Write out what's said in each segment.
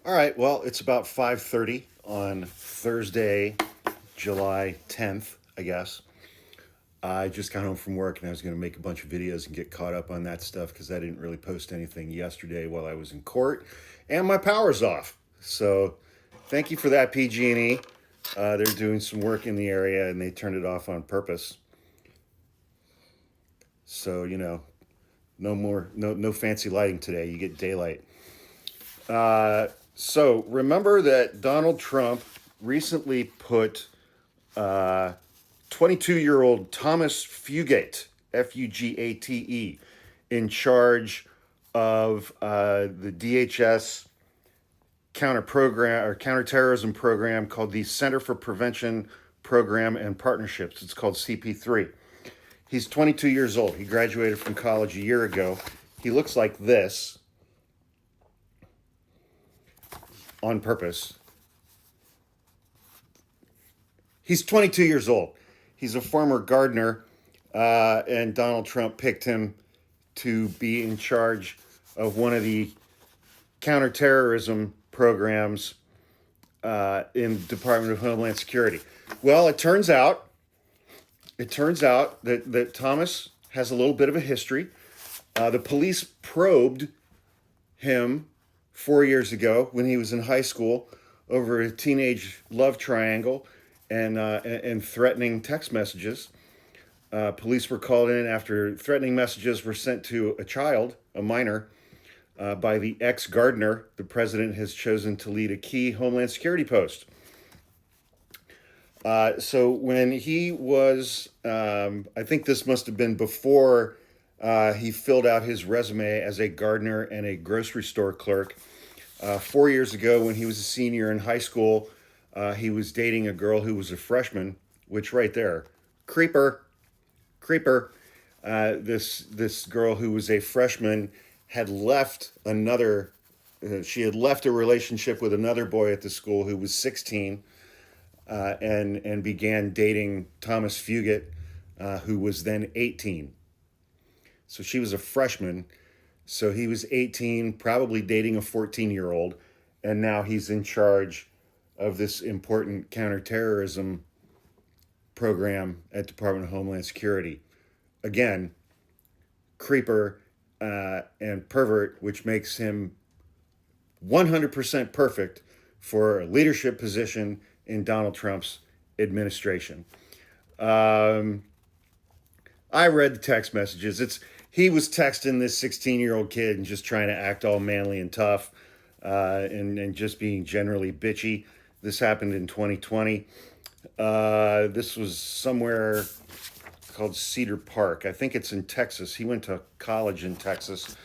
All right, well, it's about 5:30 on Thursday, July 10th, I guess. I just got home from work and I was going to make a bunch of videos and get caught up on that stuff because I didn't really post anything yesterday while I was in court, and my power's off. So, thank you for that, PG&E. They're doing some work in the area and they turned it off on purpose. So, no fancy lighting today. You get daylight. So remember that Donald Trump recently put 22-year-old Thomas Fugate, Fugate, in charge of the DHS counterterrorism program called the Center for Prevention Program and Partnerships. It's called CP3. He's 22 years old. He graduated from college a year ago. He looks like this on purpose. He's 22 years old. He's a former gardener, and Donald Trump picked him to be in charge of one of the counterterrorism programs in the Department of Homeland Security. Well, it turns out that Thomas has a little bit of a history. The police probed him 4 years ago when he was in high school over a teenage love triangle and threatening text messages. Police were called in after threatening messages were sent to a child, a minor, by the ex-gardener the president has chosen to lead a key Homeland Security post. So when he was, I think this must have been before he filled out his resume as a gardener and a grocery store clerk. 4 years ago, when he was a senior in high school, he was dating a girl who was a freshman, which right there, creeper. This girl who was a freshman had left she had left a relationship with another boy at the school who was 16, and began dating Thomas Fugate, who was then 18. So she was a freshman. So he was 18, probably dating a 14-year-old, and now he's in charge of this important counterterrorism program at Department of Homeland Security. Again, creeper and pervert, which makes him 100% perfect for a leadership position in Donald Trump's administration. I read the text messages. He was texting this 16-year-old kid and just trying to act all manly and tough, and just being generally bitchy. This happened in 2020. This was somewhere called Cedar Park. I think it's in Texas. He went to college in Texas.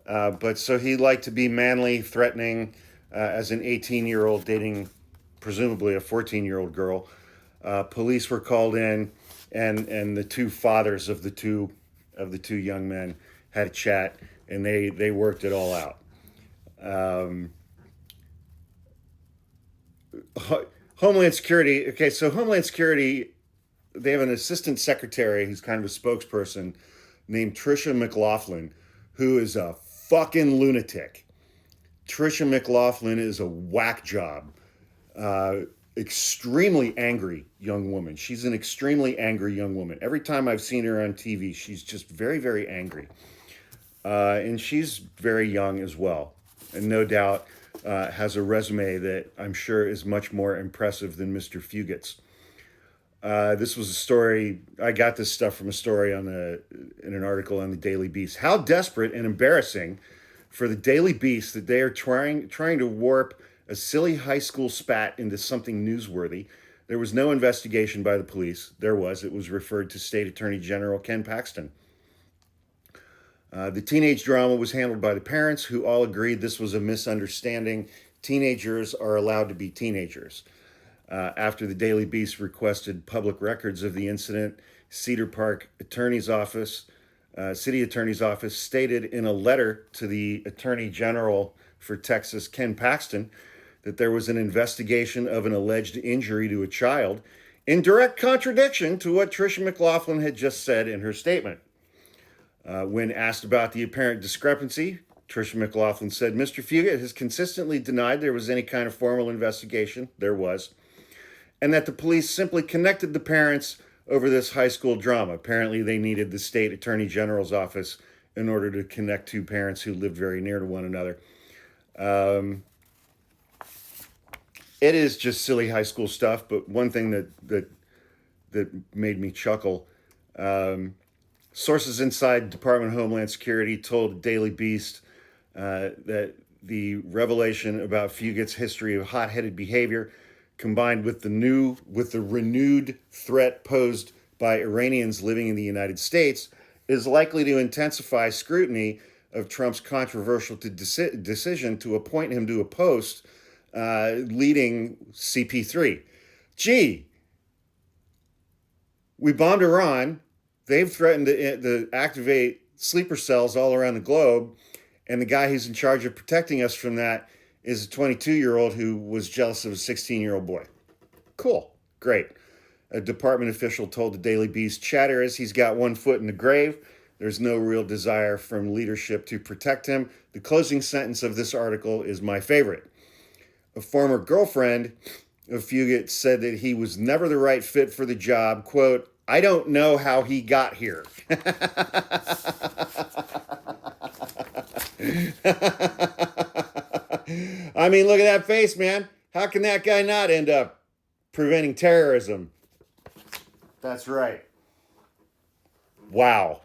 But so he liked to be manly, threatening, as an 18-year-old dating presumably a 14-year-old girl. Police were called in, and the two fathers of the two young men had a chat, and they worked it all out. Homeland Security. Okay, so Homeland Security, they have an assistant secretary who's kind of a spokesperson named Tricia McLaughlin, who is a fucking lunatic. Tricia McLaughlin is a whack job. Extremely angry young woman. She's an extremely angry young woman. Every time I've seen her on TV, she's just very, very angry. And she's very young as well. And no doubt has a resume that I'm sure is much more impressive than Mr. Fugate's. This was a story, I got this stuff from a story in an article on the Daily Beast. How desperate and embarrassing for the Daily Beast that they are trying to warp a silly high school spat into something newsworthy. There was no investigation by the police. It was referred to State Attorney General Ken Paxton. The teenage drama was handled by the parents, who all agreed this was a misunderstanding. Teenagers are allowed to be teenagers. After the Daily Beast requested public records of the incident, Cedar Park City Attorney's Office stated in a letter to the Attorney General for Texas, Ken Paxton, that there was an investigation of an alleged injury to a child, in direct contradiction to what Tricia McLaughlin had just said in her statement. When asked about the apparent discrepancy, Tricia McLaughlin said, Mr. Fugate has consistently denied there was any kind of formal investigation. There was. And that the police simply connected the parents over this high school drama. Apparently, they needed the state attorney general's office in order to connect two parents who lived very near to one another. It is just silly high school stuff, but one thing that made me chuckle, sources inside Department of Homeland Security told Daily Beast that the revelation about Fugate's history of hot-headed behavior, combined with the renewed threat posed by Iranians living in the United States, is likely to intensify scrutiny of Trump's controversial decision to appoint him to a post leading CP3. Gee, we bombed Iran. They've threatened to activate sleeper cells all around the globe. And the guy who's in charge of protecting us from that is a 22-year-old who was jealous of a 16-year-old boy. Cool. Great. A department official told the Daily Beast, chatter is he's got one foot in the grave. There's no real desire from leadership to protect him. The closing sentence of this article is my favorite. A former girlfriend of Fugate said that he was never the right fit for the job. Quote, I don't know how he got here. I mean, look at that face, man. How can that guy not end up preventing terrorism? That's right. Wow.